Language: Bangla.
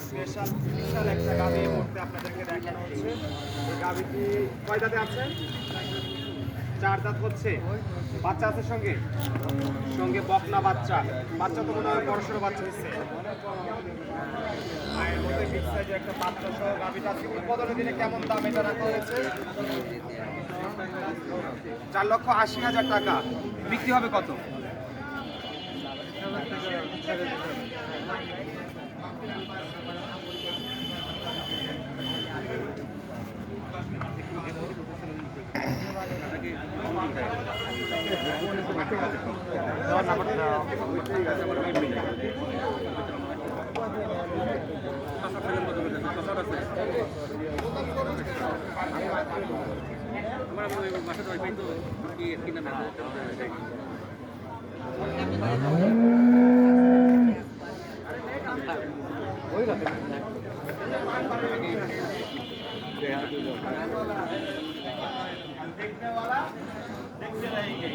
স্পেশাল বিশাল একটা গাভী এই মুহূর্তে আপনাদেরকে দেখানো হচ্ছে। এই গাভীটি কয় দাঁতে আছে? 4 দাঁত হচ্ছে। বাচ্চা আছে সঙ্গে সঙ্গে বকনা বাচ্চা। বাচ্চা তো মনে হয় বড়সড় বাচ্চা হচ্ছে। মায়ের মধ্যে বিগ সাইজের একটা বাচ্চা সহ গাভীটা আজকে উৎপাদনের দিনে কেমন দাম এটা রাখা হয়েছে? 4,80,000 টাকা। বিক্রি হবে কত? देखने वाला देखते रहेंगे।